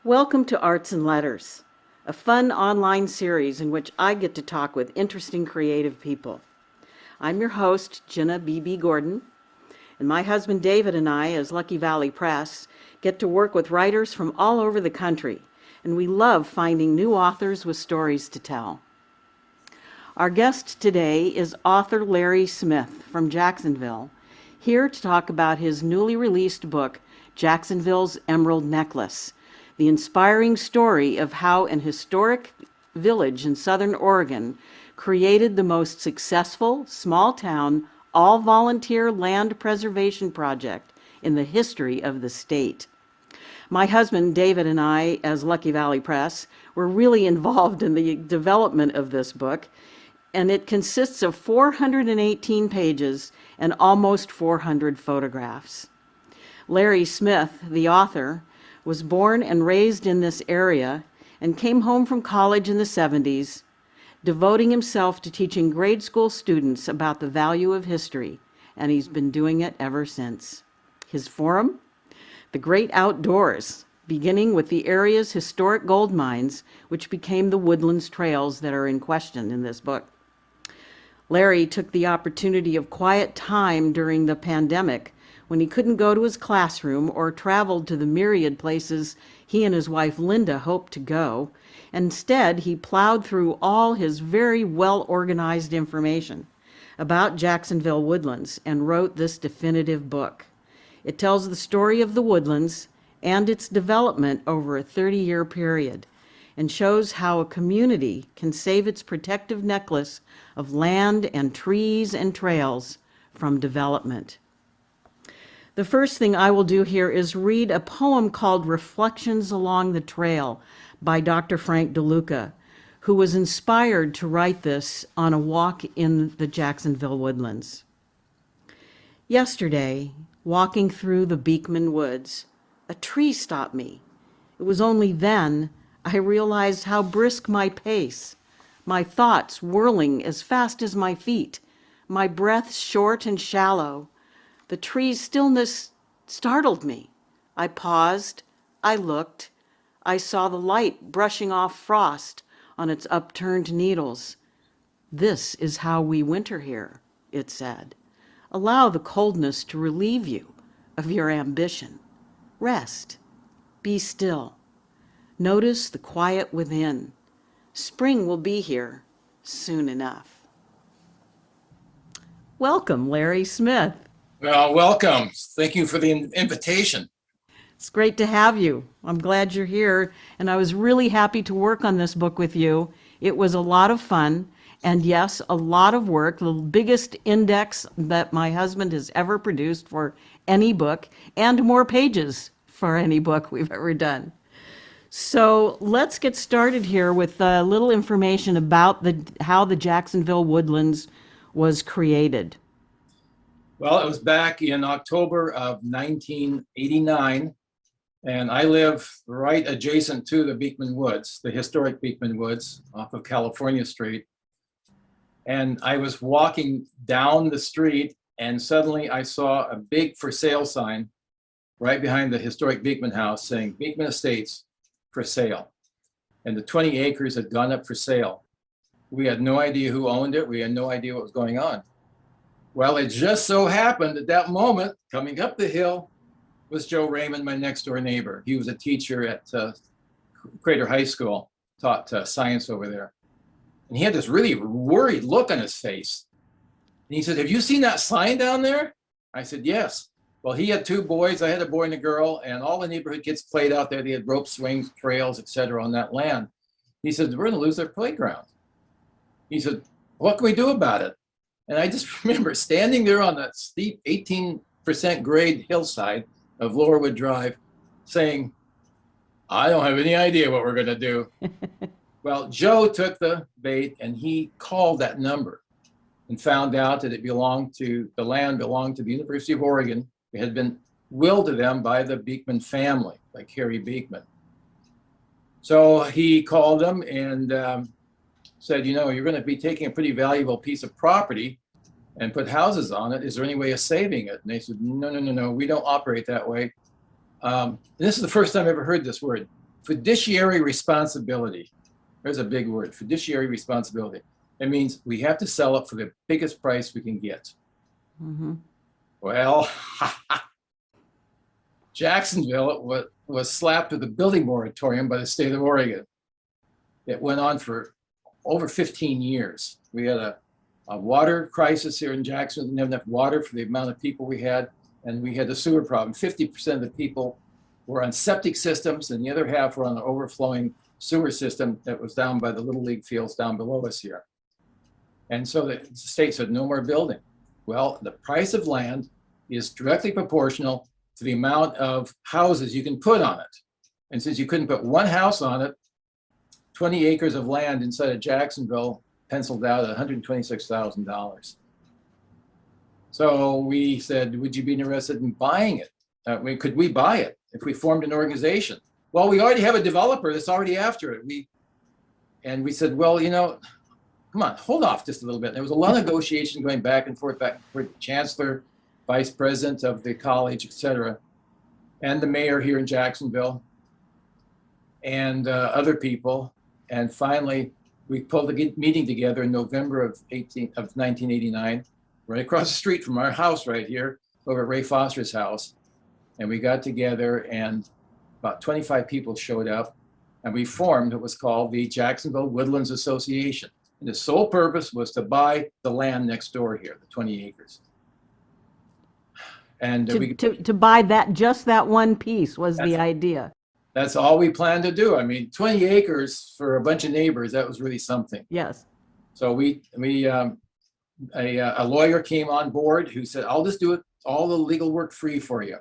Welcome to Arts and Letters, a fun online series in which I get to talk with interesting creative people. I'm your host, Jenna B.B. Gordon, and my husband David and I, as Lucky Valley Press, get to work with writers from all over the country, and we love finding new authors with stories to tell. Our guest today is author Larry Smith from Jacksonville, here to talk about his newly released book, Jacksonville's Emerald Necklace, the inspiring story of how an historic village in Southern Oregon created the most successful small-town, all-volunteer land preservation project in the history of the state. My husband, David, and I, as Lucky Valley Press, were really involved in the development of this book, and it consists of 418 pages and almost 400 photographs. Larry Smith, the author, was born and raised in this area and came home from college in the 70s, devoting himself to teaching grade school students about the value of history, and he's been doing it ever since. His forum? The great outdoors, beginning with the area's historic gold mines, which became the Woodland Trails that are in question in this book. Larry took the opportunity of quiet time during the pandemic when he couldn't go to his classroom or traveled to the myriad places he and his wife Linda hoped to go. Instead, he plowed through all his very well-organized information about Jacksonville Woodlands and wrote this definitive book. It tells the story of the Woodlands and its development over a 30-year period, and shows how a community can save its protective necklace of land and trees and trails from development. The first thing I will do here is read a poem called Reflections Along the Trail by Dr. Frank DeLuca, who was inspired to write this on a walk in the Jacksonville Woodlands. Yesterday, walking through the Beekman Woods, a tree stopped me. It was only then I realized how brisk my pace, my thoughts whirling as fast as my feet, my breath short and shallow. The tree's stillness startled me. I paused, I looked, I saw the light brushing off frost on its upturned needles. This is how we winter here, it said. Allow the coldness to relieve you of your ambition. Rest, be still. Notice the quiet within. Spring will be here soon enough. Welcome, Larry Smith. Well, welcome. Thank you for the invitation. It's great to have you. I'm glad you're here, and I was really happy to work on this book with you. It was a lot of fun, and yes, a lot of work, the biggest index that my husband has ever produced for any book, and more pages for any book we've ever done. So let's get started here with a little information about how the Jacksonville Woodlands was created. Well, it was back in October of 1989, and I live right adjacent to the Beekman Woods, the historic Beekman Woods off of California Street. And I was walking down the street, and suddenly I saw a big for sale sign right behind the historic Beekman house saying Beekman Estates for sale. And the 20 acres had gone up for sale. We had no idea who owned it. We had no idea what was going on. Well, it just so happened at that moment, coming up the hill, was Joe Raymond, my next door neighbor. He was a teacher at Crater High School, taught science over there. And he had this really worried look on his face. And he said, "Have you seen that sign down there?" I said, "Yes." Well, he had two boys. I had a boy and a girl, and all the neighborhood kids played out there. They had rope swings, trails, etc. on that land. He said, "We're going to lose their playground." He said, "What can we do about it?" And I just remember standing there on that steep 18% grade hillside of Lowerwood Drive saying, "I don't have any idea what we're going to do." Well, Joe took the bait and he called that number and found out that the land belonged to the University of Oregon. It had been willed to them by the Beekman family, by Carrie Beekman. So he called them and said, "You're going to be taking a pretty valuable piece of property and put houses on it. Is there any way of saving it?" And they said, No, we don't operate that way. And this is the first time I ever heard this word, fiduciary responsibility. There's a big word, fiduciary responsibility. It means we have to sell it for the biggest price we can get. Mm-hmm. Well, Jacksonville was slapped with a building moratorium by the state of Oregon. It went on for over 15 years. We had a water crisis here in Jacksonville. We didn't have enough water for the amount of people we had, and we had the sewer problem. 50% of the people were on septic systems, and the other half were on an overflowing sewer system that was down by the Little League fields down below us here. And so the state said, no more building. Well, the price of land is directly proportional to the amount of houses you can put on it. And since you couldn't put one house on it, 20 acres of land inside of Jacksonville penciled out at $126,000. So we said, would you be interested in buying it? Could we buy it if we formed an organization? Well, we already have a developer that's already after it. We said, well, come on, hold off just a little bit. There was a lot of negotiation going back and forth, chancellor, vice president of the college, et cetera, and the mayor here in Jacksonville, and other people. And finally, we pulled a meeting together in November of 1989, right across the street from our house right here, over at Ray Foster's house. And we got together, and about 25 people showed up, and we formed what was called the Jacksonville Woodlands Association. And the sole purpose was to buy the land next door here, the 20 acres. And to buy just that one piece was the idea. That's all we planned to do. I mean, 20 acres for a bunch of neighbors, that was really something. Yes. So a lawyer came on board who said, I'll just do it, all the legal work free for you.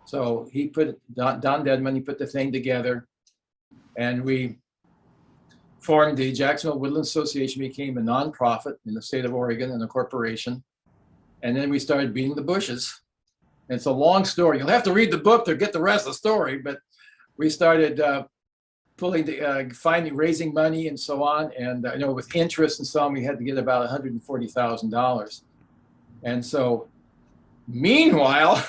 So he Don Dedman, he put the thing together, and we formed the Jacksonville Woodlands Association, became a nonprofit in the state of Oregon and a corporation. And then we started beating the bushes. And it's a long story. You'll have to read the book to get the rest of the story, but we started raising money and so on. And with interest and so on, we had to get about $140,000. And so meanwhile,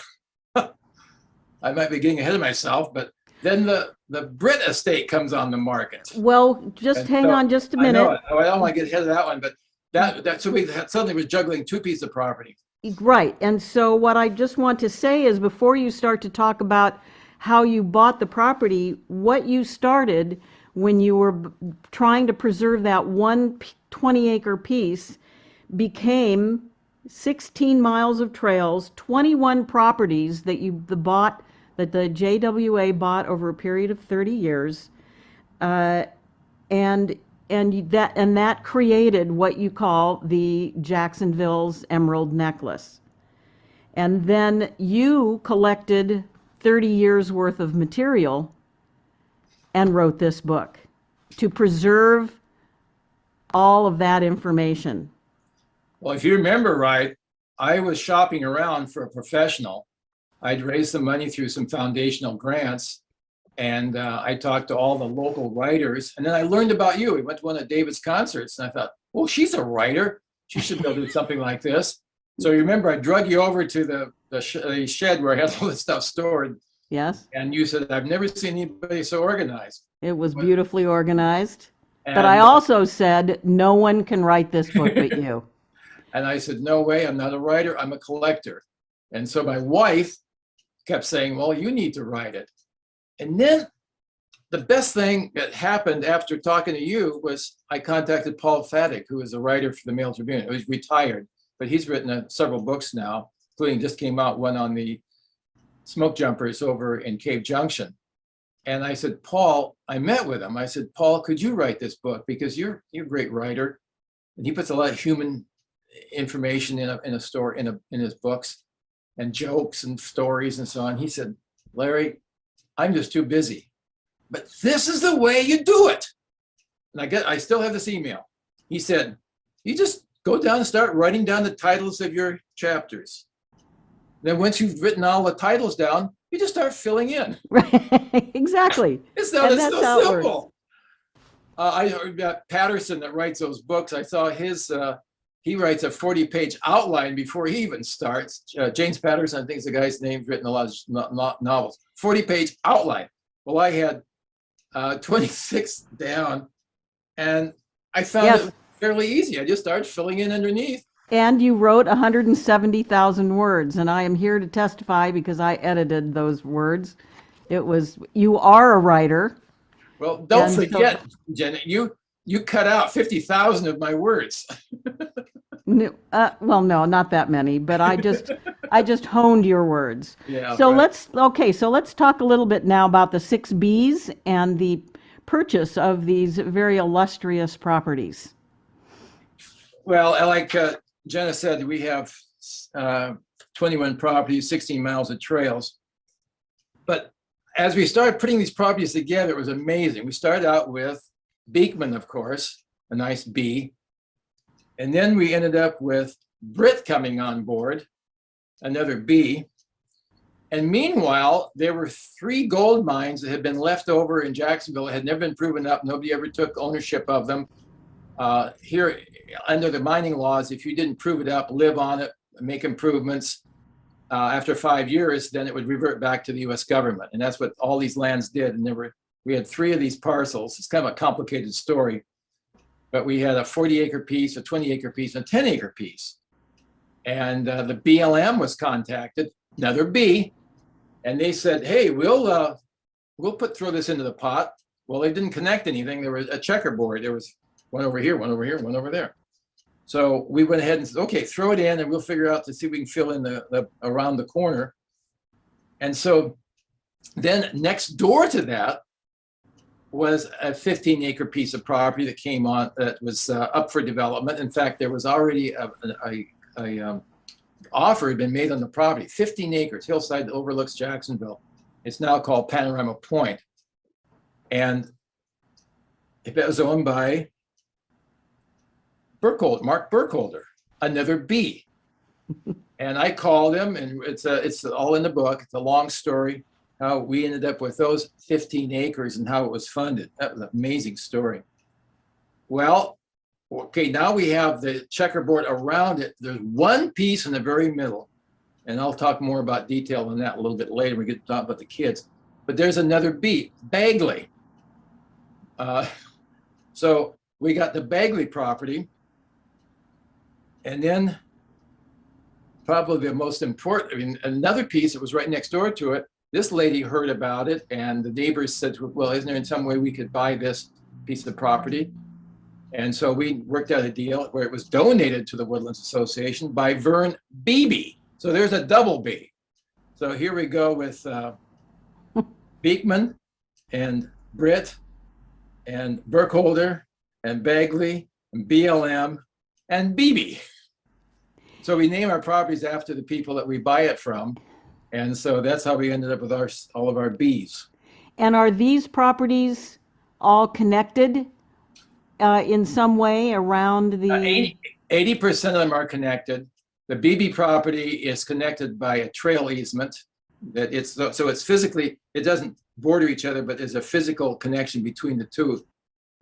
I might be getting ahead of myself, but then the Brit estate comes on the market. Well, just hang on just a minute. I don't want to get ahead of that one, but so we suddenly was juggling two pieces of property. Right. And so what I just want to say is, before you start to talk about how you bought the property, what you started when you were trying to preserve that one 20-acre piece became 16 miles of trails, 21 properties that that the JWA bought over a period of 30 years, and that created what you call the Jacksonville's Emerald Necklace. And then you collected 30 years worth of material and wrote this book to preserve all of that information. Well, if you remember right, I was shopping around for a professional. I'd raised some money through some foundational grants, and I talked to all the local writers. And then I learned about you. We went to one of David's concerts, and I thought, well, she's a writer. She should be able to do something like this. So you remember, I drug you over to the shed where I had all this stuff stored. Yes. And you said, I've never seen anybody so organized. It was beautifully organized. But I also said, no one can write this book but you. And I said, no way, I'm not a writer, I'm a collector. And so my wife kept saying, well, you need to write it. And then the best thing that happened after talking to you was I contacted Paul Faddick, who is a writer for the Mail Tribune. He's retired, but he's written several books now, including just came out one on the smoke jumpers over in Cave Junction. And I said, Paul, I met with him. I said, Paul, could you write this book? Because you're a great writer. And he puts a lot of human information in his books, and jokes and stories and so on. He said, Larry, I'm just too busy, but this is the way you do it. And I still have this email. He said, you just go down and start writing down the titles of your chapters. Then once you've written all the titles down, you just start filling in. Right, exactly. It's so simple. I heard that Patterson that writes those books. I saw his, he writes a 40-page outline before he even starts. James Patterson, I think is the guy's name, written a lot of novels. 40-page outline. Well, I had 26 down. And I found Yes. it fairly easy. I just started filling in underneath. And you wrote 170,000 words, and I am here to testify because I edited those words. You are a writer. Well, don't And so- forget, Jenna, you cut out 50,000 of my words. Well, no, not that many, but I just honed your words. Yeah, So right. let's talk a little bit now about the 6Bs and the purchase of these very illustrious properties. Well, like Jenna said, we have 21 properties, 16 miles of trails. But as we started putting these properties together, it was amazing. We started out with Beekman, of course, a nice B. And then we ended up with Britt coming on board, another B. And meanwhile, there were 3 gold mines that had been left over in Jacksonville, had never been proven up. Nobody ever took ownership of them. Here, under the mining laws, if you didn't prove it up, live on it, make improvements, after 5 years, then it would revert back to the US government. And that's what all these lands did. And we had 3 of these parcels. It's kind of a complicated story, but we had a 40-acre piece, a 20-acre piece, and a 10-acre piece. And the BLM was contacted, another B, and they said, hey, we'll throw this into the pot. Well, they didn't connect anything. There was a checkerboard. There was one over here, one over here, one over there. So we went ahead and said, okay, throw it in and we'll figure out to see if we can fill in the around the corner. And so then next door to that was a 15-acre piece of property that came on that was up for development. In fact, there was already a offer had been made on the property, 15 acres, hillside that overlooks Jacksonville. It's now called Panorama Point. And it was owned by Mark Burkholder, another B. And I called him, and it's all in the book. It's a long story, how we ended up with those 15 acres and how it was funded. That was an amazing story. Well, okay, now we have the checkerboard around it. There's one piece in the very middle, and I'll talk more about detail on that a little bit later. We get to talk about the kids. But there's another B, Bagley. So we got the Bagley property. And then probably the most important, I mean, another piece that was right next door to it, this lady heard about it, and the neighbors said to her, well, isn't there in some way we could buy this piece of property? And so we worked out a deal where it was donated to the Woodlands Association by Vern Beebe. So there's a double B. So here we go with Beekman and Britt and Burkholder and Bagley and BLM and Beebe. So we name our properties after the people that we buy it from. And so that's how we ended up with all of our Bs. And are these properties all connected in some way around the... 80% of them are connected. The BB property is connected by a trail easement. So it's physically, it doesn't border each other, but there's a physical connection between the two,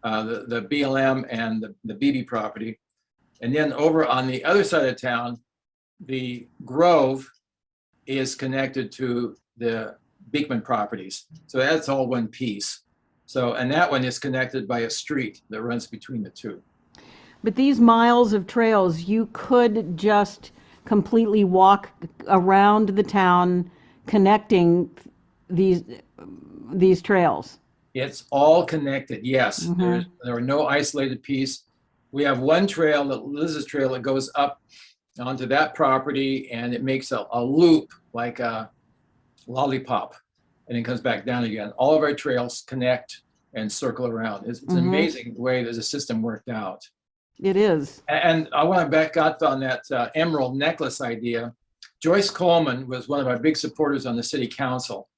the BLM and the BB property. And then over on the other side of town, the Grove is connected to the Beekman properties. So that's all one piece. So, and that one is connected by a street that runs between the two. But these miles of trails, you could just completely walk around the town connecting these trails. It's all connected, yes. Mm-hmm. There are no isolated piece. We have one trail, the Liz's Trail, that goes up onto that property, and it makes a loop like a lollipop, and it comes back down again. All of our trails connect and circle around. It's an amazing way that the system worked out. It is. And I want to back up on that emerald necklace idea. Joyce Coleman was one of our big supporters on the city council.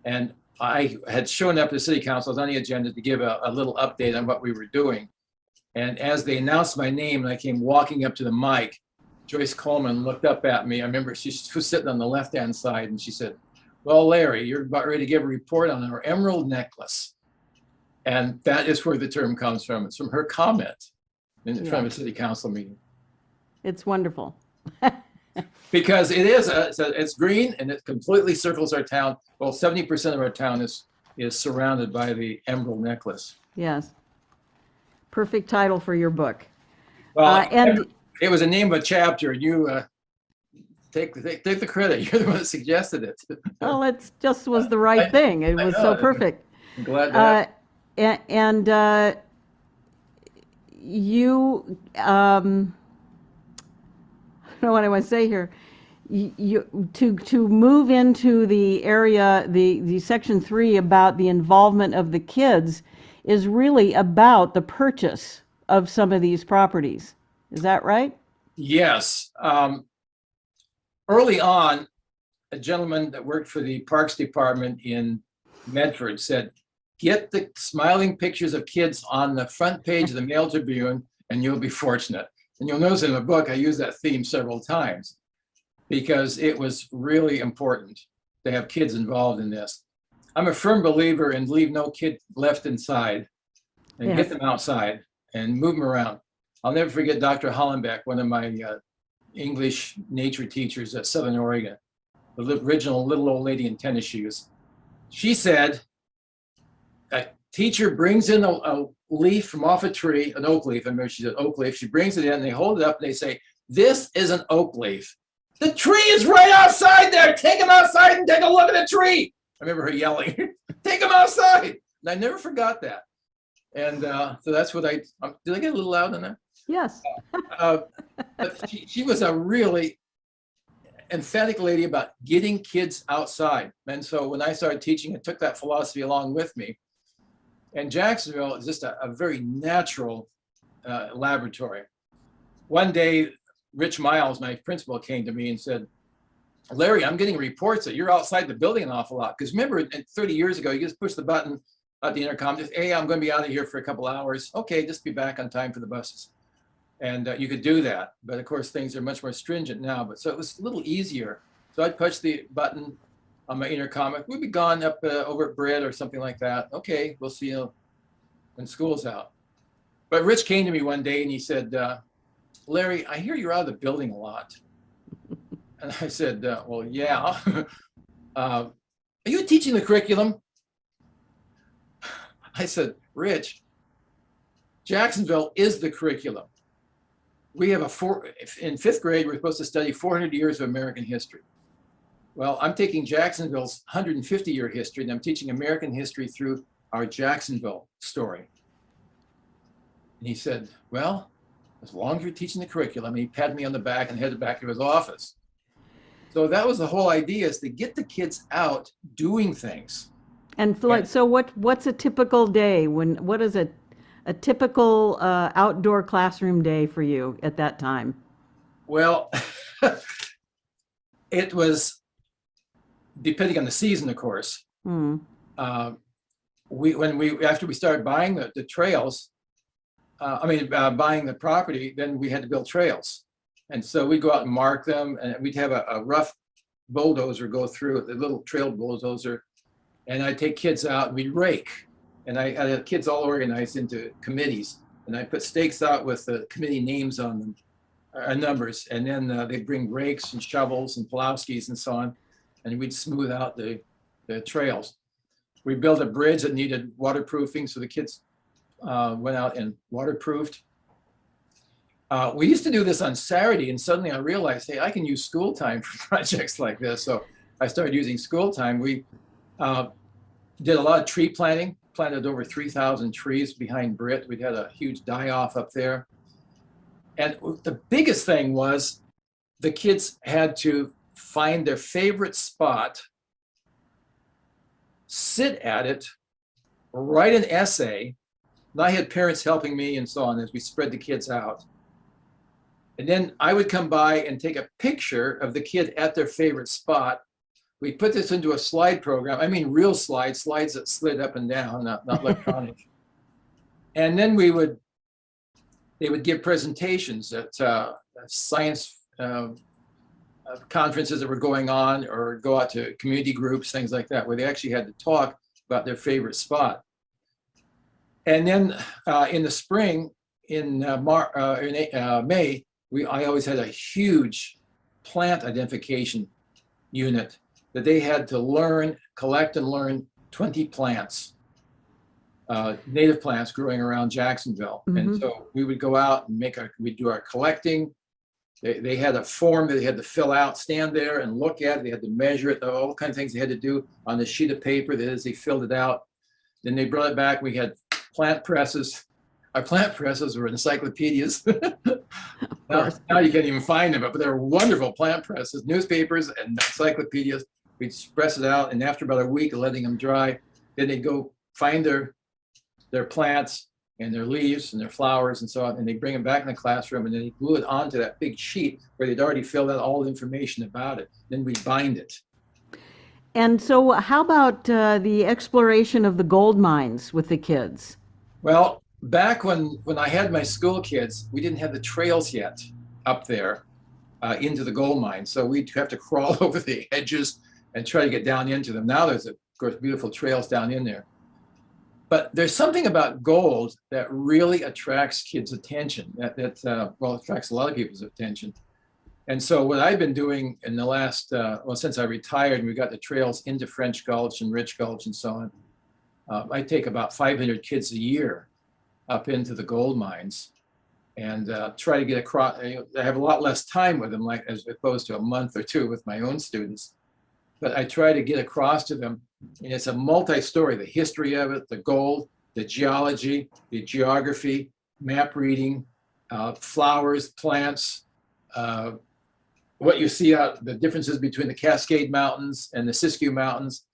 And I had shown up at the city council, I was on the agenda to give a little update on what we were doing. And as they announced my name and I came walking up to the mic, Joyce Coleman looked up at me. I remember she was sitting on the left-hand side and she said, well, Larry, you're about ready to give a report on our emerald necklace. And that is where the term comes from. It's from her comment in front of a city council meeting. It's wonderful. Because it is, it's green and it completely circles our town. Well, 70% of our town is is surrounded by the emerald necklace. Yes. Perfect title for your book. Well, And it was a name of a chapter. You take the credit. You're the one that suggested it. well, it just was the right thing. It I was know. so perfect. I'm glad that. And you, I don't know what I want to say here. To move into the area, the section 3 about the involvement of the kids is really about the purchase of some of these properties. Is that right? Yes. Early on, a gentleman that worked for the Parks Department in Medford said, get the smiling pictures of kids on the front page of the Mail Tribune and you'll be fortunate. And you'll notice in the book, I use that theme several times because it was really important to have kids involved in this. I'm a firm believer in leave no kid left inside and Yes. get them outside and move them around. I'll never forget Dr. Hollenbeck, one of my English nature teachers at Southern Oregon, the original little old lady in tennis shoes. She said, a teacher brings in a leaf from off a tree, an oak leaf. I remember she said oak leaf. She brings it in, and they hold it up, and they say, this is an oak leaf. The tree is right outside there. Take them outside and take a look at the tree. I remember her yelling, take them outside. And I never forgot that. And so that's what did I get a little loud on that? Yes. But she was a really emphatic lady about getting kids outside. And so when I started teaching, I took that philosophy along with me. And Jacksonville is just a very natural laboratory. One day, Rich Miles, my principal, came to me and said, Larry, I'm getting reports that you're outside the building an awful lot. Because remember, 30 years ago, you just push the button at the intercom, just, hey, I'm going to be out of here for a couple hours. Okay, just be back on time for the buses. And you could do that. But of course, things are much more stringent now. But so it was a little easier. So I'd push the button on my intercom. We'd be gone up over at Bread or something like that. Okay, we'll see you when school's out. But Rich came to me one day and he said, Larry, I hear you're out of the building a lot. And I said, well, yeah. Are you teaching the curriculum? I said, Rich, Jacksonville is the curriculum. We have in 5th grade, we're supposed to study 400 years of American history. Well, I'm taking Jacksonville's 150-year history, and I'm teaching American history through our Jacksonville story. And he said, well, as long as you're teaching the curriculum, and he patted me on the back and headed back to his office. So that was the whole idea, is to get the kids out doing things. And so what's a typical day? What is a typical outdoor classroom day for you at that time? Well, it was depending on the season, of course. After we started buying the trails, buying the property, then we had to build trails. And so we'd go out and mark them, and we'd have a rough bulldozer go through, the little trail bulldozer, and I'd take kids out and we'd rake. And I had kids all organized into committees, and I put stakes out with the committee names on them, numbers, and then they'd bring rakes and shovels and plowskis and so on, and we'd smooth out the trails. We built a bridge that needed waterproofing, so the kids went out and waterproofed. We used to do this on Saturday, and suddenly I realized, hey, I can use school time for projects like this. So I started using school time. We did a lot of tree planting, planted over 3,000 trees behind Britt. We'd had a huge die-off up there. And the biggest thing was the kids had to find their favorite spot, sit at it, write an essay. And I had parents helping me and so on as we spread the kids out. And then I would come by and take a picture of the kid at their favorite spot. We put this into a slide program. I mean, real slides that slid up and down, not electronic. And then they would give presentations at science conferences that were going on, or go out to community groups, things like that, where they actually had to talk about their favorite spot. And then in the spring, in May, I always had a huge plant identification unit that they had to collect and learn 20 plants, native plants growing around Jacksonville. And so we would go out and we'd do our collecting. They had a form that they had to fill out, stand there and look at it. They had to measure it, all kinds of things they had to do on the sheet of paper that as they filled it out. Then they brought it back. We had plant presses. Our plant presses were encyclopedias. Now you can't even find them, but they were wonderful plant presses, newspapers and encyclopedias. We'd press it out, and after about a week of letting them dry, then they'd go find their plants and their leaves and their flowers and so on, and they bring them back in the classroom, and then they glue it onto that big sheet where they'd already filled out all the information about it. Then we bind it. And so how about the exploration of the gold mines with the kids? Well, back when I had my school kids, we didn't have the trails yet up there into the gold mine. So we'd have to crawl over the edges and try to get down into them. Now there's, of course, beautiful trails down in there. But there's something about gold that really attracts kids' attention, that attracts a lot of people's attention. And so what I've been doing in the last, since I retired and we got the trails into French Gulch and Rich Gulch and so on, I take about 500 kids a year up into the gold mines and try to get across. I have a lot less time with them, like as opposed to a month or two with my own students. But I try to get across to them, and it's a multi-story, the history of it, the gold, the geology, the geography, map reading, flowers, plants, what you see out, the differences between the Cascade Mountains and the Siskiyou Mountains.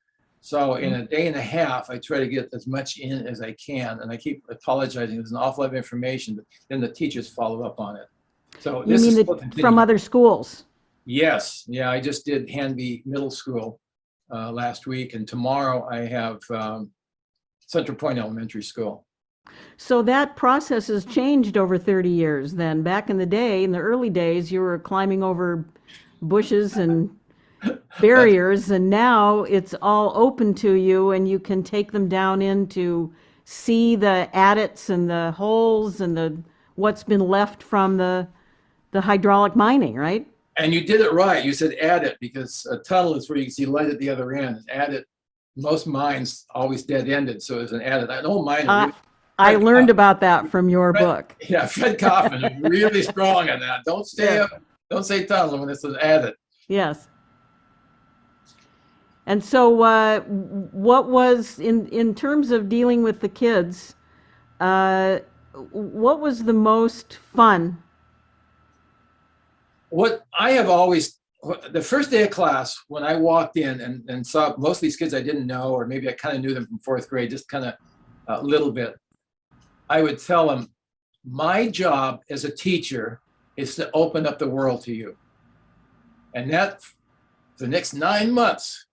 So in a day and a half, I try to get as much in as I can, and I keep apologizing. There's an awful lot of information, but then the teachers follow up on it. So you mean from other schools? Yes, yeah, I just did Hanby Middle School last week, and tomorrow I have Central Point Elementary School. So that process has changed over 30 years then. Back in the day, in the early days, you were climbing over bushes and barriers, and now it's all open to you, and you can take them down in to see the adits and the holes and what's been left from the hydraulic mining, right? And you did it right. You said adit, because a tunnel is where you can see light at the other end. Adit, most mines always dead-ended, so it's an adit. An old miner. I learned about that from your book. Yeah, Fred Kaufman is really strong on that. Don't stay up, don't say tunnel when it's an adit. Yes. And so what was, in terms of dealing with the kids, what was the most fun? What I have always, the first day of class, when I walked in and saw most of these kids I didn't know, or maybe I kind of knew them from fourth grade, just kind of a little bit, I would tell them, my job as a teacher is to open up the world to you. And that, the next 9 months,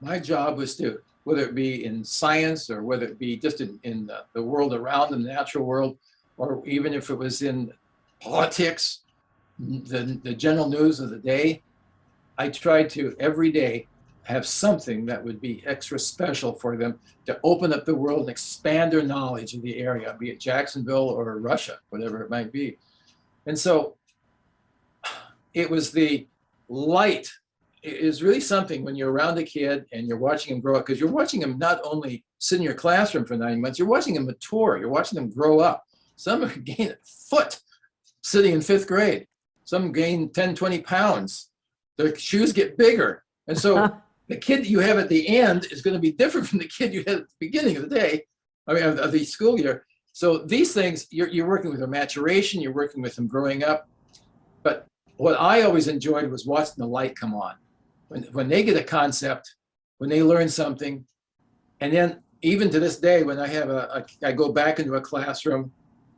my job was to, whether it be in science or whether it be just in the world around them, the natural world, or even if it was in politics, the general news of the day, I tried to every day have something that would be extra special for them to open up the world and expand their knowledge of the area, be it Jacksonville or Russia, whatever it might be. And so it was the light. It is really something when you're around a kid and you're watching him grow up, because you're watching him not only sit in your classroom for 9 months, you're watching him mature, you're watching them grow up. Some gain a foot sitting in 5th grade. Some gain 10, 20 pounds. Their shoes get bigger. And so the kid you have at the end is going to be different from the kid you had at the beginning of the day, of the school year. So these things, you're working with their maturation, you're working with them growing up. But what I always enjoyed was watching the light come on. When they get a concept, when they learn something, and then even to this day, when I go back into a classroom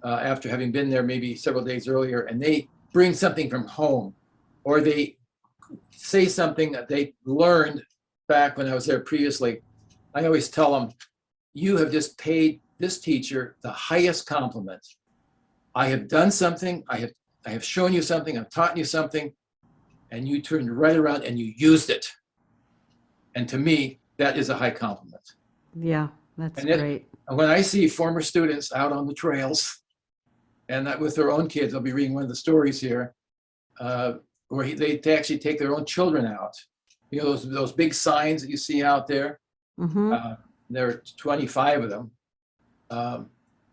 after having been there maybe several days earlier, and they bring something from home, or they say something that they learned back when I was there previously, I always tell them, you have just paid this teacher the highest compliment. I have done something, I have shown you something, I've taught you something, and you turned right around and you used it. And to me, that is a high compliment. Yeah, that's great. And when I see former students out on the trails, and that with their own kids, I'll be reading one of the stories here, where they actually take their own children out. You know, those big signs that you see out there. Mm-hmm. there are 25 of them.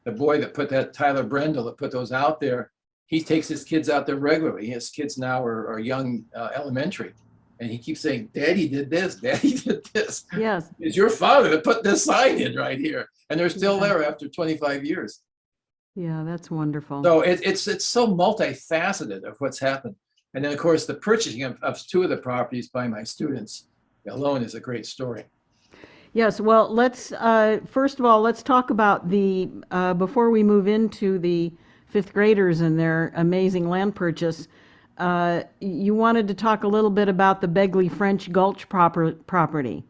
The boy that put that, Tyler Brendel, that put those out there, he takes his kids out there regularly. His kids now are young elementary. And he keeps saying, Daddy did this, Daddy did this. Yes. It's your father that put this sign in right here. And they're still there after 25 years. Yeah, that's wonderful. So it's so multifaceted of what's happened. And then, of course, the purchasing of two of the properties by my students alone is a great story. Yes, well, let's, first of all, let's talk about the, before we move into the fifth graders and their amazing land purchase, you wanted to talk a little bit about the Begley French Gulch property.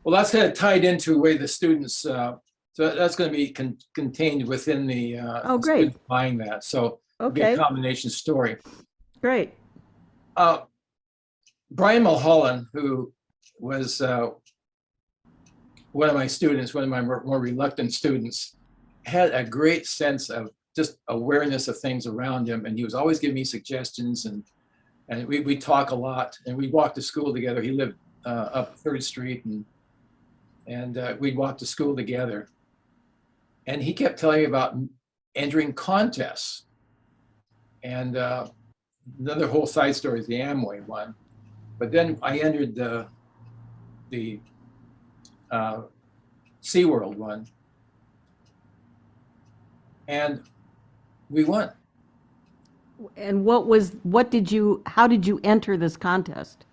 Well, that's kind of tied into the way the students, so that's going to be contained within the Oh, great. students buying that. So it'll be Okay, a combination story. great. Brian Mulholland, who was one of my students, one of my more reluctant students, had a great sense of just awareness of things around him. And he was always giving me suggestions, and we talk a lot, and we walked to school together. He lived up 3rd Street, and we'd walk to school together. And he kept telling me about entering contests. And another whole side story is the Amway one. But then I entered the SeaWorld one, and we won. And how did you enter this contest?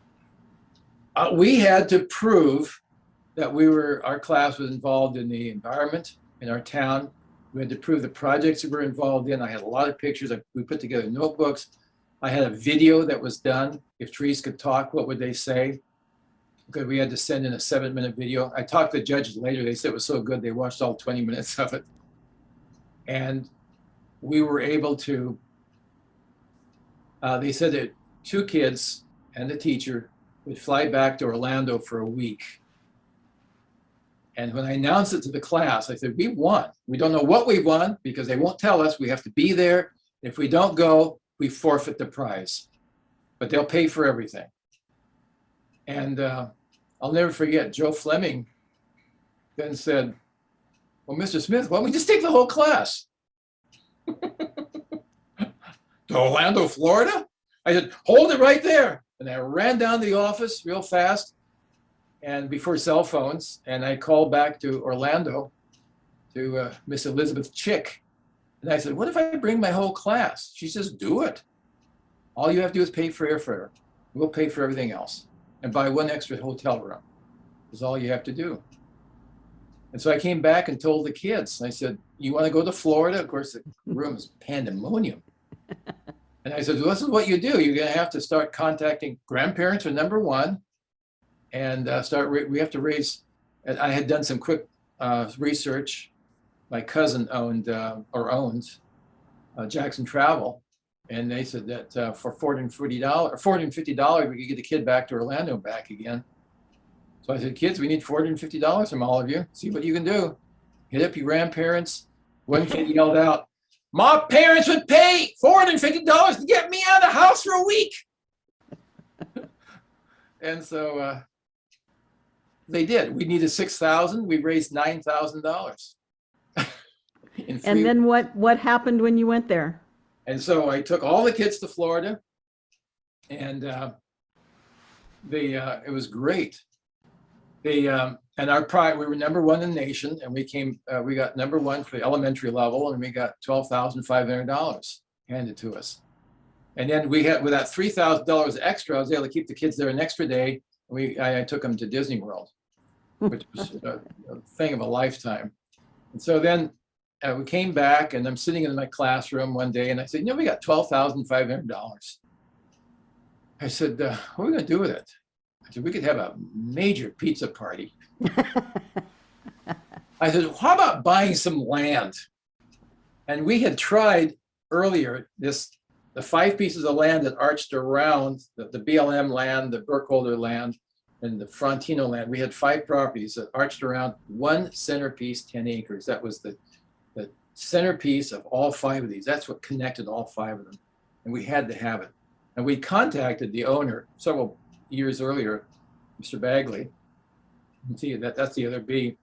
We had to prove that our class was involved in the environment in our town. We had to prove the projects that we're involved in. I had a lot of pictures. We put together notebooks. I had a video that was done. If trees could talk, what would they say? Because we had to send in a 7-minute video. I talked to the judges later. They said it was so good, they watched all 20 minutes of it. And we were able to, they said that 2 kids and the teacher would fly back to Orlando for a week. And when I announced it to the class, I said, we won. We don't know what we won because they won't tell us. We have to be there. If we don't go, we forfeit the prize. But they'll pay for everything. And I'll never forget, Joe Fleming then said, well, Mr. Smith, why don't we just take the whole class to Orlando, Florida? I said, hold it right there. And I ran down to the office real fast, and before cell phones, and I called back to Orlando to Miss Elizabeth Chick. And I said, what if I bring my whole class? She says, do it. All you have to do is pay for airfare. We'll pay for everything else. And buy 1 extra hotel room is all you have to do. And so I came back and told the kids, I said, you want to go to Florida? Of course, the room is pandemonium. And I said, well, this is what you do. You're going to have to start contacting grandparents are number 1. And we have to raise, I had done some quick research. My cousin owns Jackson Travel. And they said that for $450, we could get the kid back to Orlando and back again. So I said, kids, we need $450 from all of you. See what you can do. Hit up your grandparents. One kid yelled out, my parents would pay $450 to get me out of the house for a week. And so they did. We needed $6,000. We raised $9,000. And then what happened when you went there? And so I took all the kids to Florida, and it was great. And we were number 1 in the nation, and we got number 1 for the elementary level, and we got $12,500 handed to us. And then with that $3,000 extra, I was able to keep the kids there an extra day. I took them to Disney World, which was a thing of a lifetime. And so then we came back, and I'm sitting in my classroom one day, and I said, we got $12,500. I said, what are we going to do with it? I said, we could have a major pizza party. I said, how about buying some land? And we had tried earlier the 5 pieces of land that arched around the BLM land, the Burkholder land, and the Frontino land. We had 5 properties that arched around 1 centerpiece, 10 acres. That was the centerpiece of all 5 of these. That's what connected all 5 of them. And we had to have it. And we contacted the owner several years earlier, Mr. Bagley. You can see that's the other B.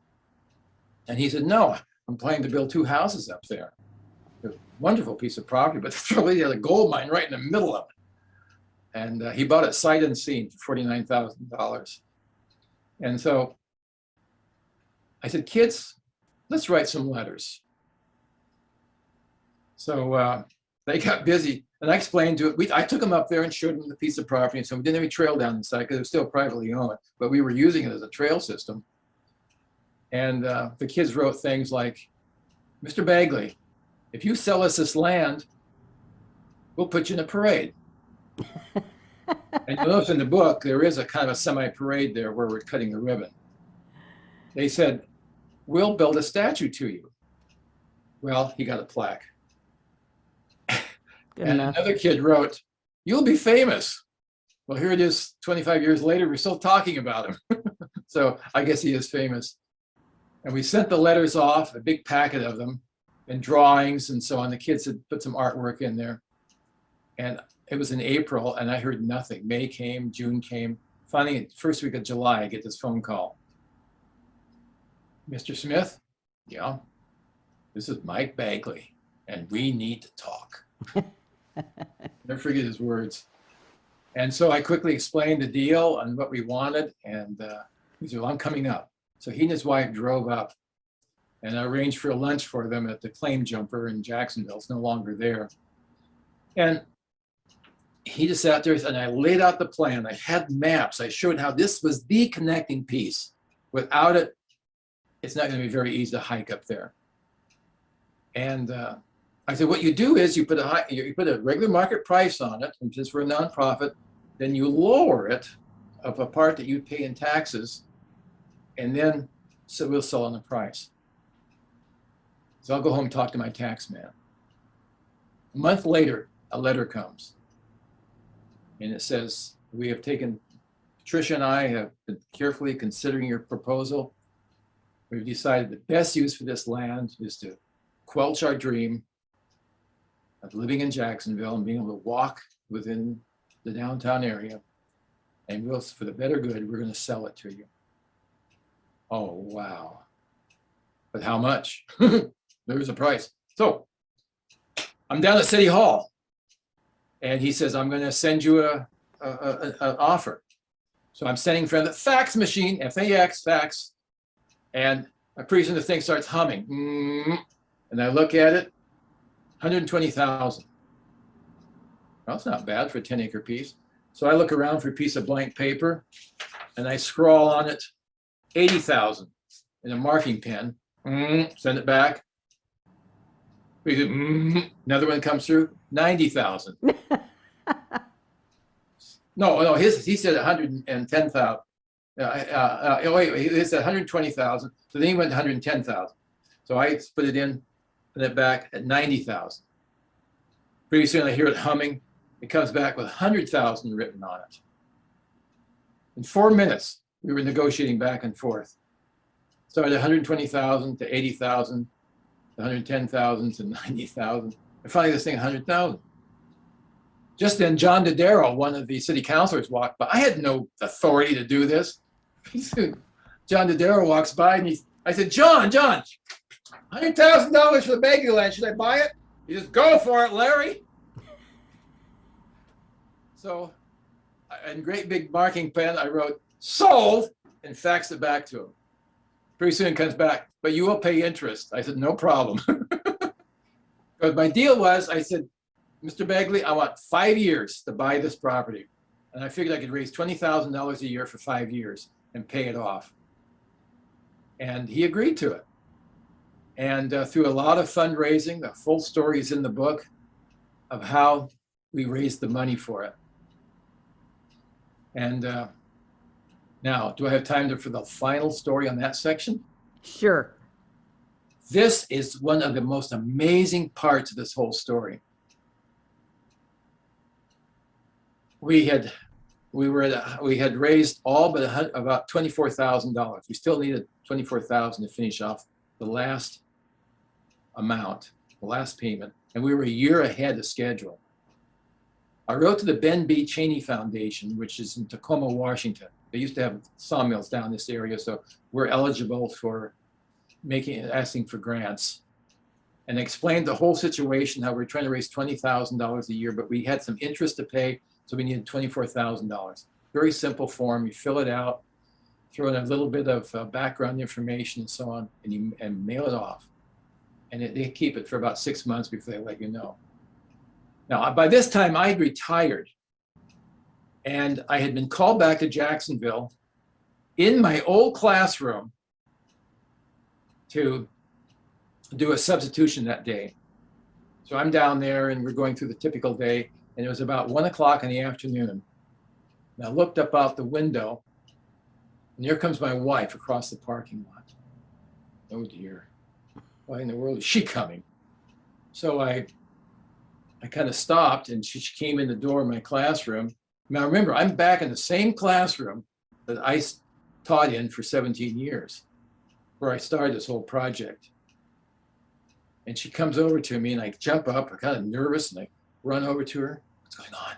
And he said, no, I'm planning to build 2 houses up there. A wonderful piece of property, but he had a gold mine right in the middle of it. And he bought it sight unseen for $49,000. And so I said, kids, let's write some letters. So they got busy, and I explained to it. I took them up there and showed them the piece of property. And so we didn't have any trail down the side because it was still privately owned, but we were using it as a trail system. And the kids wrote things like, Mr. Bagley, if you sell us this land, we'll put you in a parade. And you'll notice in the book, there is a kind of a semi-parade there where we're cutting the ribbon. They said, we'll build a statue to you. Well, he got a plaque. Good And enough. another kid wrote, you'll be famous. Well, here it is 25 years later, we're still talking about him. So I guess he is famous. And we sent the letters off, a big packet of them, and drawings and so on. The kids had put some artwork in there. And it was in April, and I heard nothing. May came, June came. Finally, first week of July, I get this phone call. Mr. Smith? Yeah, this is Mike Bagley, and we need to talk. Never forget his words. And so I quickly explained the deal and what we wanted, and he said, well, I'm coming up. So he and his wife drove up, and I arranged for a lunch for them at the Claim Jumper in Jacksonville. It's no longer there. And he just sat there, and I laid out the plan. I had maps. I showed how this was the connecting piece. Without it, it's not going to be very easy to hike up there. And I said, what you do is you put a regular market price on it, and since we're a nonprofit, then you lower it of a part that you pay in taxes, and then so we'll sell on the price. So I'll go home and talk to my tax man. A month later, a letter comes, and it says, Patricia and I have been carefully considering your proposal. We've decided the best use for this land is to quench our dream of living in Jacksonville and being able to walk within the downtown area. And we'll, for the better good, we're going to sell it to you. Oh, wow. But how much? There's a price. So I'm down at City Hall, and he says, I'm going to send you an offer. So I'm sending from the fax machine, F-A-X, fax, and pretty soon the thing starts humming. And I look at it, 120,000. Well, that's not bad for a 10-acre piece. So I look around for a piece of blank paper, and I scrawl on it, 80,000 in a marking pen. Send it back. Another one comes through, 90,000. No, he said 110,000. Wait, he said 120,000. So then he went to 110,000. So I put it back at 90,000. Pretty soon I hear it humming. It comes back with 100,000 written on it. In 4 minutes, we were negotiating back and forth. Started at 120,000 to 80,000, to 110,000 to 90,000. And finally this thing 100,000. Just then John Dodaro, one of the city councilors, walked by. I had no authority to do this. John Dodaro walks by, and I said, John, $100,000 for the Bagley land. Should I buy it? He says, go for it, Larry. So in great big marking pen, I wrote, sold, and faxed it back to him. Pretty soon it comes back, but you will pay interest. I said, no problem. But my deal was, I said, Mr. Bagley, I want 5 years to buy this property. And I figured I could raise $20,000 a year for 5 years and pay it off. And he agreed to it. And through a lot of fundraising, the full story is in the book of how we raised the money for it. And now, do I have time for the final story on that section? Sure. This is one of the most amazing parts of this whole story. We had raised all but about $24,000. We still needed $24,000 to finish off the last amount, the last payment, and we were a year ahead of schedule. I wrote to the Ben B. Cheney Foundation, which is in Tacoma, Washington. They used to have sawmills down this area, so we're eligible for asking for grants, and explained the whole situation, how we're trying to raise $20,000 a year, but we had some interest to pay, so we needed $24,000. Very simple form. You fill it out, throw in a little bit of background information and so on, and mail it off. And they keep it for about 6 months before they let you know. Now, by this time, I'd retired, and I had been called back to Jacksonville in my old classroom to do a substitution that day. So I'm down there, and we're going through the typical day, and it was about 1 o'clock in the afternoon. And I looked up out the window, and here comes my wife across the parking lot. Oh dear, why in the world is she coming? So I kind of stopped, and she came in the door of my classroom. Now remember, I'm back in the same classroom that I taught in for 17 years, where I started this whole project. And she comes over to me, and I jump up, I'm kind of nervous, and I run over to her. What's going on?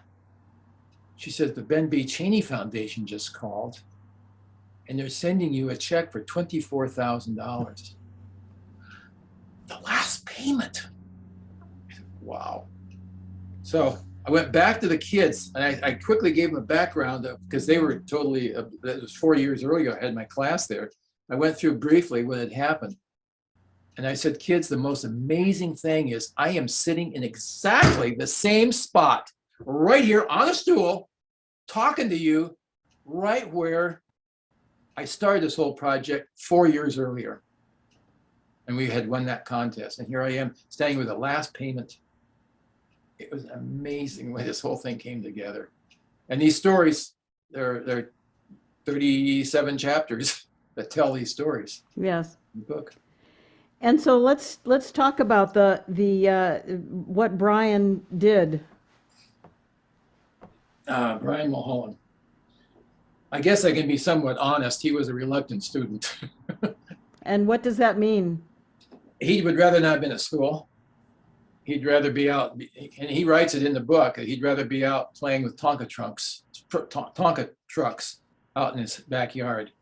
She says, the Ben B. Cheney Foundation just called, and they're sending you a check for $24,000. The last payment. Wow. So I went back to the kids, and I quickly gave them a background because they were totally, that was 4 years earlier, I had my class there. I went through briefly what had happened. And I said, kids, the most amazing thing is I am sitting in exactly the same spot, right here on a stool, talking to you, right where I started this whole project 4 years earlier. And we had won that contest. And here I am standing with the last payment. It was amazing the way this whole thing came together. And these stories, there are 37 chapters that tell these stories. Yes. In the book. And so let's talk about the what Brian did. Brian Mulholland. I guess I can be somewhat honest. He was a reluctant student. And what does that mean? He would rather not have been at school. He'd rather be out, and he writes it in the book, he'd rather be out playing with Tonka trucks out in his backyard.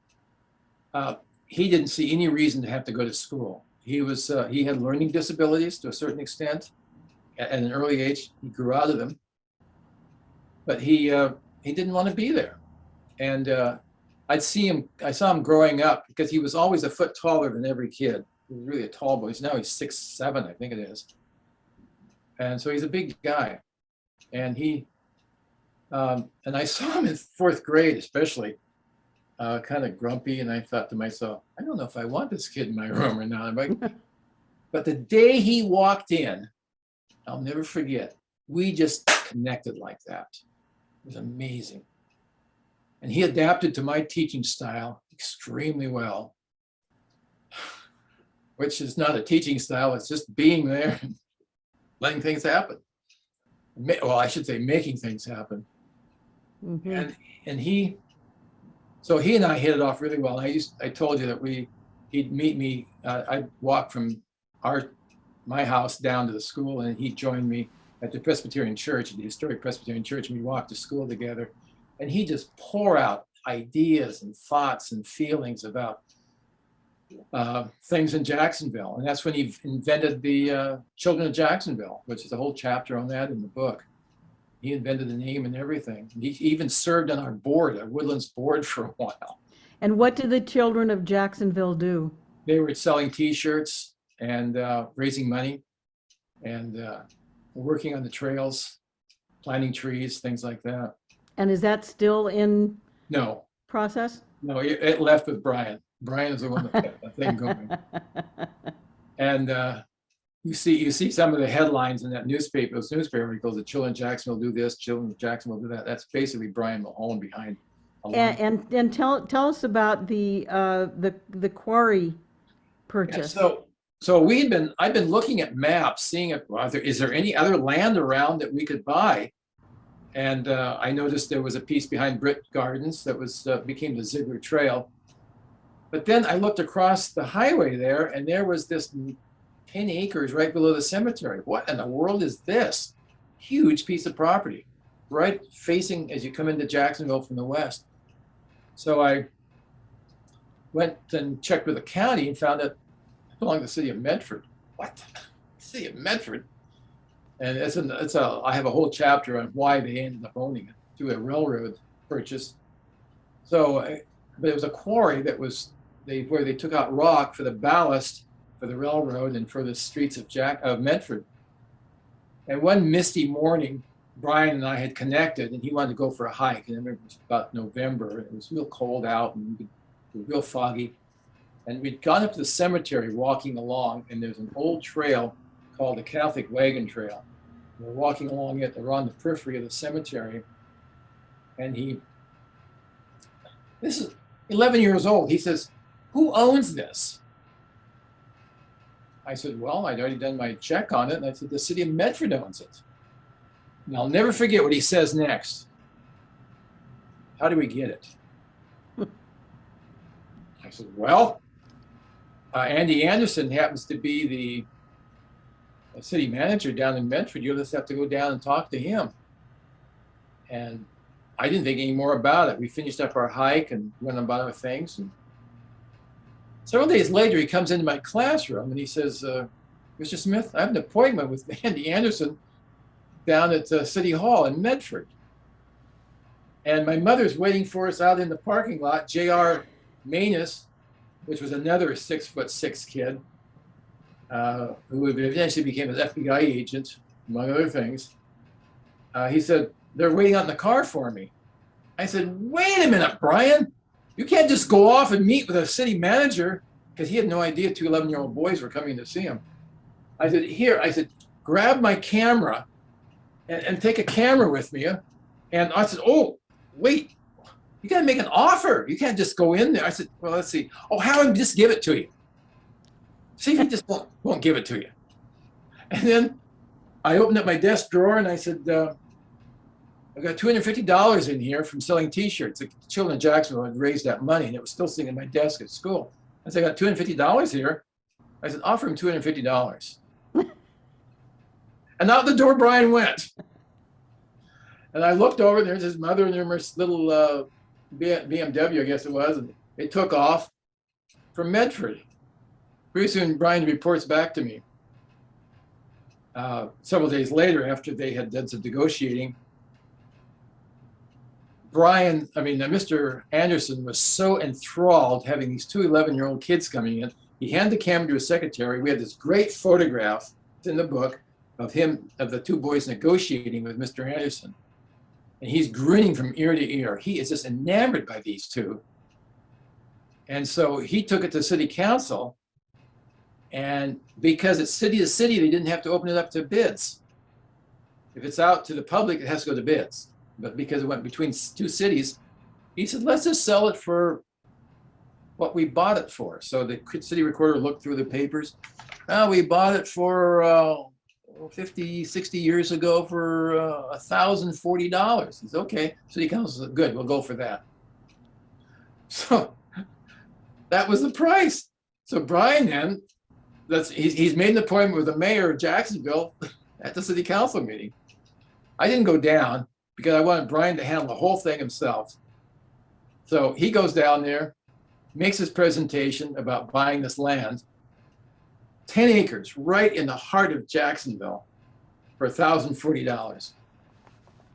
He didn't see any reason to have to go to school. He had learning disabilities to a certain extent. At an early age, he grew out of them. But he didn't want to be there. And I saw him growing up because he was always a foot taller than every kid. He was really a tall boy. Now he's 6'7", I think it is. And so he's a big guy. And and I saw him in 4th grade, especially, kind of grumpy. And I thought to myself, I don't know if I want this kid in my room or not. But the day he walked in, I'll never forget, we just connected like that. It was amazing. And he adapted to my teaching style extremely well, which is not a teaching style, it's just being there and letting things happen. Well, I should say making things happen. Mm-hmm. And he and I hit it off really well. I told you that he'd meet me, I'd walk from my house down to the school, and he'd join me at the Presbyterian Church, the historic Presbyterian Church, and we'd walk to school together. And he'd just pour out ideas and thoughts and feelings about things in Jacksonville. And that's when he invented the Children of Jacksonville, which is a whole chapter on that in the book. He invented the name and everything. He even served on our board, our Woodlands board, for a while. And what did the Children of Jacksonville do? They were selling T-shirts and raising money and working on the trails, planting trees, things like that. And is that still in process? No, it left with Brian. Brian is the one that kept that thing going. And you see some of the headlines in those newspaper articles, the Children of Jacksonville do this, Children of Jacksonville do that. That's basically Brian Mulholland behind. And tell us about the Quarry Purchase. Yeah, so I've been looking at maps, seeing if is there any other land around that we could buy. And I noticed there was a piece behind Britt Gardens that became the Ziegler Trail. But then I looked across the highway there, and there was this 10 acres right below the cemetery. What in the world is this? Huge piece of property, right facing as you come into Jacksonville from the west. So I went and checked with the county and found that belong to the city of Medford. What? City of Medford? And I have a whole chapter on why they ended up owning it through a railroad purchase. So, but it was a quarry that was where they took out rock for the ballast for the railroad and for the streets of Medford. And one misty morning, Brian and I had connected, and he wanted to go for a hike. And I remember it was about November. It was real cold out and it was real foggy. And we'd gone up to the cemetery walking along, and there's an old trail called the Catholic Wagon Trail. We're walking along it, we're on the periphery of the cemetery. And this is 11 years old. He says, "Who owns this?" I said, "Well, I'd already done my check on it." And I said, "The city of Medford owns it." And I'll never forget what he says next. "How do we get it?" I said, "Well, Andy Anderson happens to be the city manager down in Medford. You'll just have to go down and talk to him." And I didn't think any more about it. We finished up our hike and went about our things. And several days later, he comes into my classroom and he says, "Mr. Smith, I have an appointment with Andy Anderson down at City Hall in Medford." And my mother's waiting for us out in the parking lot. J.R. Manus, which was another 6'6" kid, who eventually became an FBI agent, among other things. He said, "They're waiting out in the car for me." I said, "Wait a minute, Brian. You can't just go off and meet with a city manager," because he had no idea two 11-year-old boys were coming to see him. I said, "Here," I said, "grab my camera and take a camera with me." And I said, "Oh, wait, you got to make an offer. You can't just go in there." I said, "Well, let's see. Oh, Howard, just give it to you. See if he just won't give it to you." And then I opened up my desk drawer and I said, "I've got $250 in here from selling T-shirts." The children of Jacksonville had raised that money and it was still sitting in my desk at school. I said, "I got $250 here." I said, "Offer him $250. And out the door Brian went. And I looked over, and there's his mother and their little BMW, I guess it was, and they took off from Medford. Pretty soon, Brian reports back to me. Several days later, after they had done some negotiating, Mr. Anderson was so enthralled having these two 11-year-old kids coming in. He handed the camera to his secretary. We had this great photograph in the book of the two boys negotiating with Mr. Anderson. And he's grinning from ear to ear. He is just enamored by these two. And so he took it to city council. And because it's city to city, they didn't have to open it up to bids. If it's out to the public, it has to go to bids. But because it went between two cities, he said, "Let's just sell it for what we bought it for." So the city recorder looked through the papers. We bought it for 50, 60 years ago for $1,040. He said, "Okay." City council said, "Good, we'll go for that." So that was the price. So Brian then, he's made an appointment with the mayor of Jacksonville at the city council meeting. I didn't go down because I wanted Brian to handle the whole thing himself. So he goes down there, makes his presentation about buying this land, 10 acres right in the heart of Jacksonville for $1,040.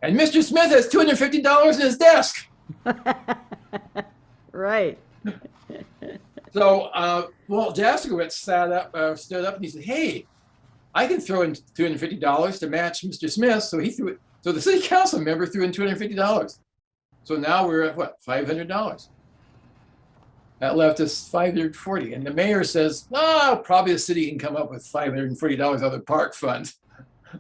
And Mr. Smith has $250 in his desk. Right. So Walt Jaskowitz stood up and he said, "Hey, I can throw in $250 to match Mr. Smith." So he threw it. So the city council member threw in $250. So now we're at what, $500. That left us $540. And the mayor says, probably the city can come up with $540 out of the park fund.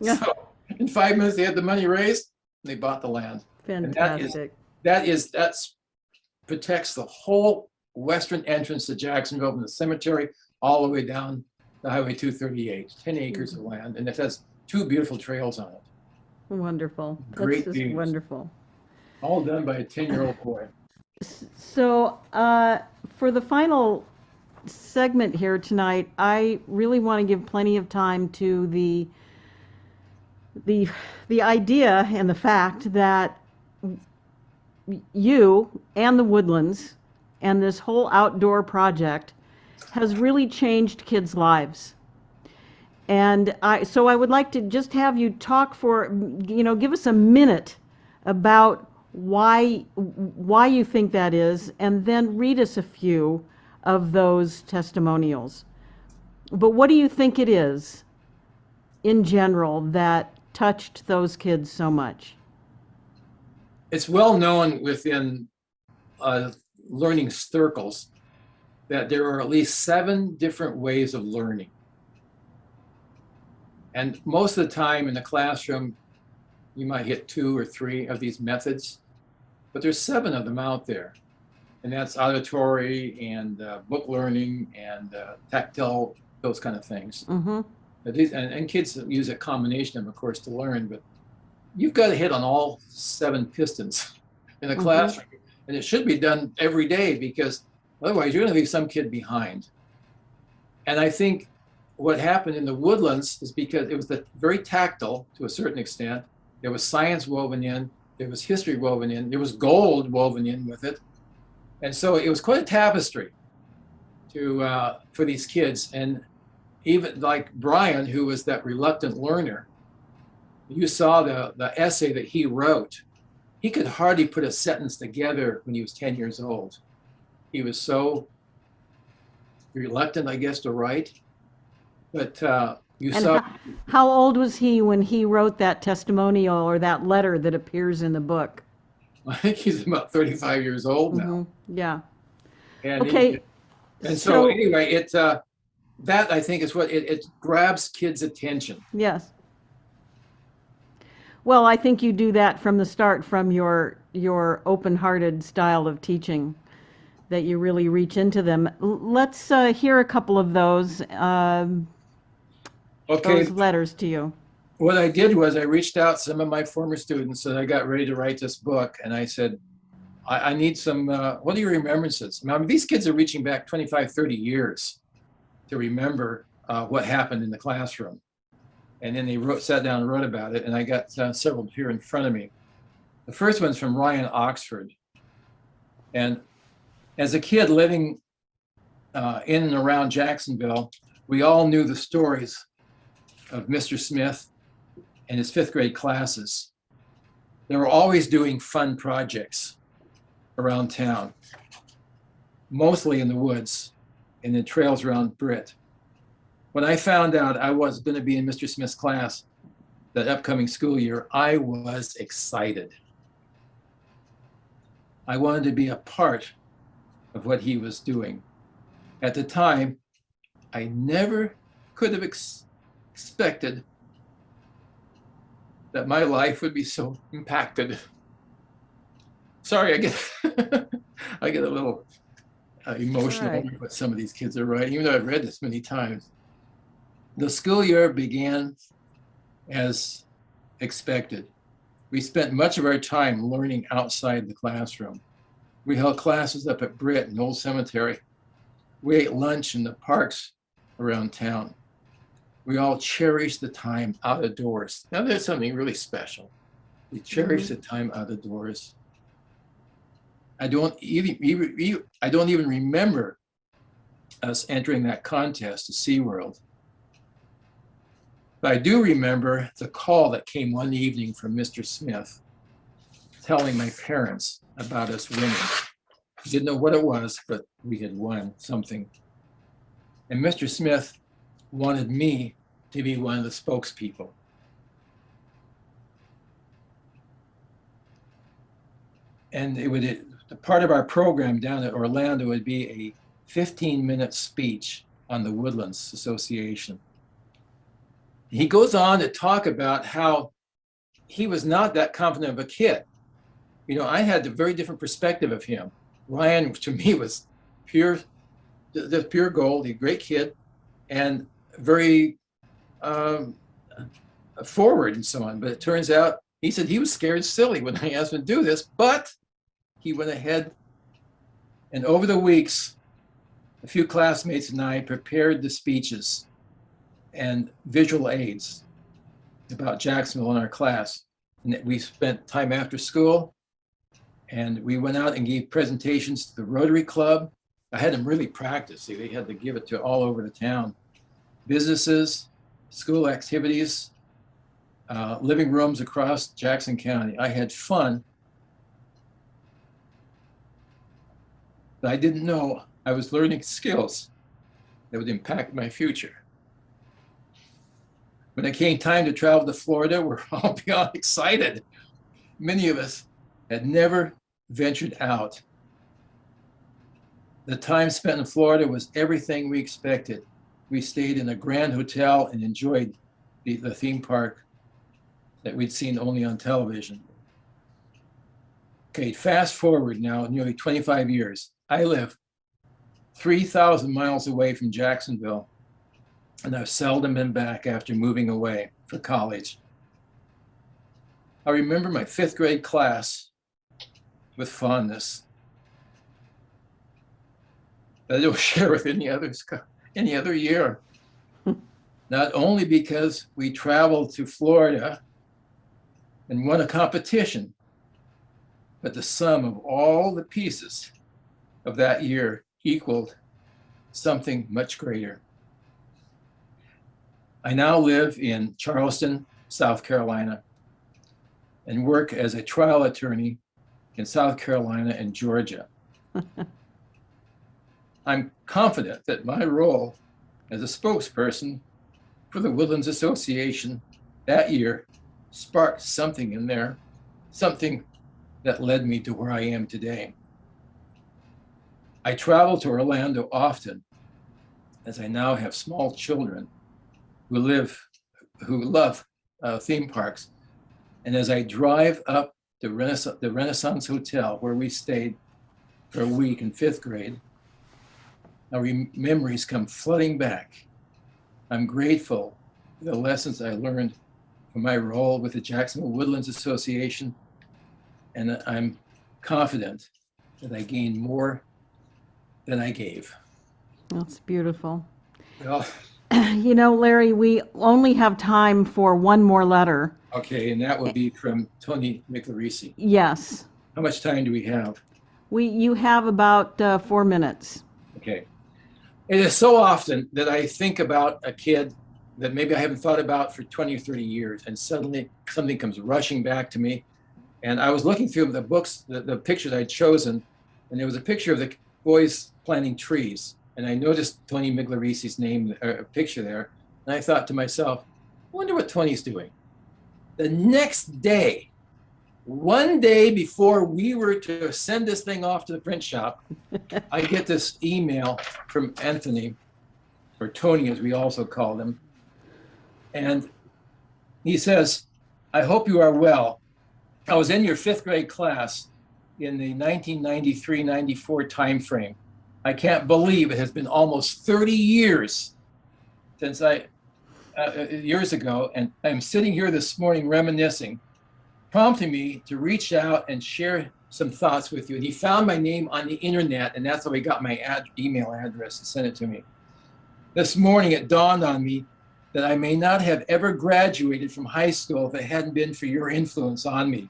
Yeah. So in 5 minutes, they had the money raised and they bought the land. Fantastic. That protects the whole western entrance to Jacksonville from the cemetery all the way down the Highway 238, 10 acres of land. And it has two beautiful trails on it. Wonderful. Great That's just views. wonderful. All done by a 10-year-old boy. So for the final segment here tonight, I really want to give plenty of time to the idea and the fact that you and the Woodlands and this whole outdoor project has really changed kids' lives. And so I would like to just have you talk for, give us a minute about why you think that is, and then read us a few of those testimonials. But what do you think it is in general that touched those kids so much? It's well known within learning circles that there are at least 7 different ways of learning. And most of the time in the classroom, you might hit 2 or 3 of these methods, but there's 7 of them out there. And that's auditory and book learning and tactile, those kind of things. Mm-hmm. And kids use a combination of them, of course, to learn, but you've got to hit on all 7 pistons in the classroom. And it should be done every day, because otherwise you're going to leave some kid behind. And I think what happened in the Woodlands is because it was very tactile to a certain extent. There was science woven in, there was history woven in, there was gold woven in with it. And so it was quite a tapestry for these kids. And even like Brian, who was that reluctant learner, you saw the essay that he wrote. He could hardly put a sentence together when he was 10 years old. He was so reluctant, I guess, to write. But you And saw. how old was he when he wrote that testimonial or that letter that appears in the book? I think he's about 35 years old now. Yeah. And Okay. so anyway, that I think is what it grabs kids' attention. Yes. Well, I think you do that from the start, from your open-hearted style of teaching, that you really reach into them. Let's hear a couple of those those letters to you. What I did was I reached out to some of my former students as I got ready to write this book, and I said, I need some, what are your remembrances? I mean, these kids are reaching back 25, 30 years to remember what happened in the classroom. And then they sat down and wrote about it, and I got several here in front of me. The first one's from Ryan Oxford. And as a kid living in and around Jacksonville, we all knew the stories of Mr. Smith and his 5th grade classes. They were always doing fun projects around town, mostly in the woods and the trails around Britt. When I found out I was going to be in Mr. Smith's class that upcoming school year, I was excited. I wanted to be a part of what he was doing. At the time, I never could have expected that my life would be so impacted. Sorry, I get I get a little emotional with what some of these kids are writing, even though I've read this many times. The school year began as expected. We spent much of our time learning outside the classroom. We held classes up at Britt and Old Cemetery. We ate lunch in the parks around town. We all cherished the time out of doors. Now there's something really special. We cherished the time out of doors. I don't even remember us entering that contest to SeaWorld. But I do remember the call that came one evening from Mr. Smith telling my parents about us winning. I didn't know what it was, but we had won something. And Mr. Smith wanted me to be one of the spokespeople. And the part of our program down at Orlando would be a 15-minute speech on the Woodlands Association. He goes on to talk about how he was not that confident of a kid. You know, I had a very different perspective of him. Ryan, to me, was pure gold. He's a great kid and very forward and so on. But it turns out, he said he was scared silly when I asked him to do this, but he went ahead. And over the weeks, a few classmates and I prepared the speeches and visual aids about Jacksonville in our class. And we spent time after school, and we went out and gave presentations to the Rotary Club I had them really practice. See, they had to give it to all over the town. Businesses, school activities, living rooms across Jackson County. I had fun, but I didn't know I was learning skills that would impact my future. When it came time to travel to Florida, we're all beyond excited. Many of us had never ventured out. The time spent in Florida was everything we expected. We stayed in a grand hotel and enjoyed the theme park that we'd seen only on television. Okay, fast forward now, nearly 25 years. I live 3,000 miles away from Jacksonville, and I've seldom been back after moving away for college. I remember my 5th grade class with fondness that I don't share with any other year. Not only because we traveled to Florida and won a competition, but the sum of all the pieces of that year equaled something much greater. I now live in Charleston, South Carolina, and work as a trial attorney in South Carolina and Georgia. I'm confident that my role as a spokesperson for the Woodlands Association that year sparked something in there, something that led me to where I am today. I travel to Orlando often, as I now have small children who love theme parks. And as I drive up the Renaissance Hotel where we stayed for a week in 5th grade, our memories come flooding back. I'm grateful for the lessons I learned from my role with the Jacksonville Woodlands Association, and I'm confident that I gained more than I gave. That's beautiful. Well, You know, Larry, we only have time for one more letter. okay, and that would be from Tony McLarisi. Yes. How much time do we have? You have about 4 minutes. Okay. It is so often that I think about a kid that maybe I haven't thought about for 20 or 30 years, and suddenly something comes rushing back to me. And I was looking through the books, the pictures I'd chosen, and there was a picture of the boys planting trees. And I noticed Tony Miglarisi's name, or picture there. And I thought to myself, I wonder what Tony's doing. The next day, one day before we were to send this thing off to the print shop, I get this email from Anthony, or Tony as we also called him. And he says, I hope you are well. I was in your 5th grade class in the 1993-94 timeframe. I can't believe it has been almost 30 years since years ago, and I'm sitting here this morning reminiscing, prompting me to reach out and share some thoughts with you. And he found my name on the internet, and that's how he got my email address and sent it to me. This morning, it dawned on me that I may not have ever graduated from high school if it hadn't been for your influence on me.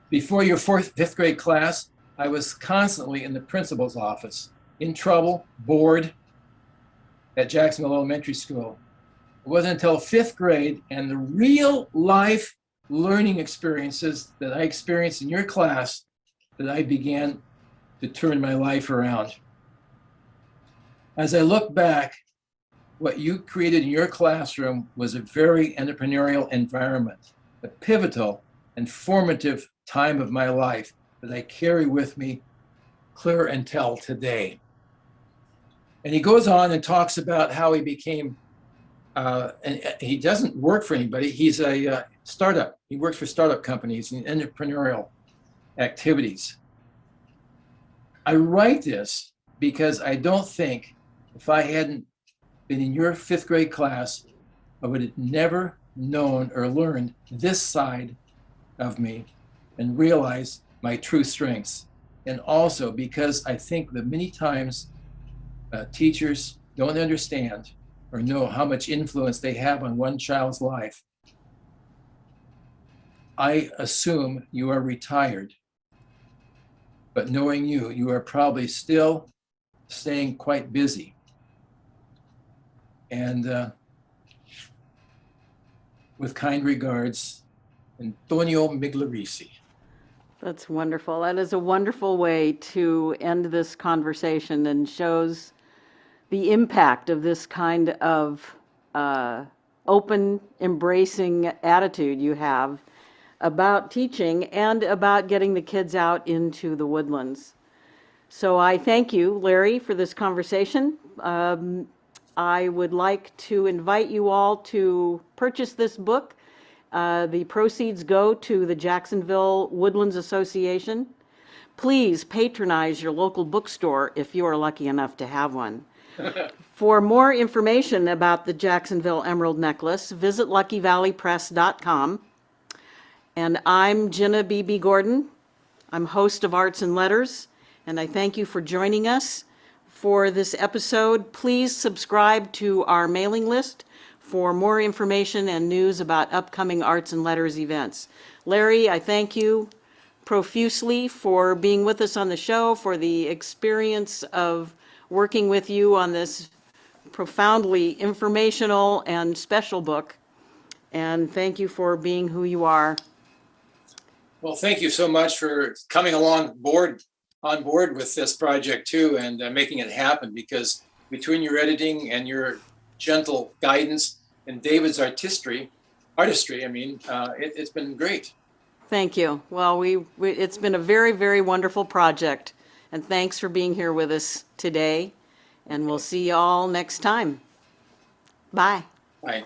Before your 5th grade class, I was constantly in the principal's office, in trouble, bored, at Jacksonville Elementary School. It wasn't until 5th grade and the real life learning experiences that I experienced in your class that I began to turn my life around. As I look back, what you created in your classroom was a very entrepreneurial environment, a pivotal and formative time of my life that I carry with me clear until today. And he goes on and talks about how he became, and he doesn't work for anybody. He's a startup. He works for startup companies and entrepreneurial activities. I write this because I don't think if I hadn't been in your 5th grade class, I would have never known or learned this side of me and realized my true strengths. And also because I think that many times teachers don't understand or know how much influence they have on one child's life. I assume you are retired, but knowing you, you are probably still staying quite busy. And with kind regards, Antonio Miglorisi. That's wonderful. That is a wonderful way to end this conversation and shows the impact of this kind of open, embracing attitude you have about teaching and about getting the kids out into the woodlands. So I thank you, Larry, for this conversation. I would like to invite you all to purchase this book. The proceeds go to the Jacksonville Woodlands Association. Please patronize your local bookstore if you are lucky enough to have one. For more information about the Jacksonville Emerald Necklace, visit luckyvalleypress.com. And I'm Jenna B.B. Gordon. I'm host of Arts and Letters, and I thank you for joining us for this episode. Please subscribe to our mailing list for more information and news about upcoming Arts and Letters events. Larry, I thank you profusely for being with us on the show, for the experience of working with you on this profoundly informational and special book. And thank you for being who you are. Well, thank you so much for coming on board with this project too, and making it happen, because between your editing and your gentle guidance and David's artistry, it's been great. Thank you. Well, it's been a very, very wonderful project, and thanks for being here with us today, and we'll see you all next time. Bye. Bye.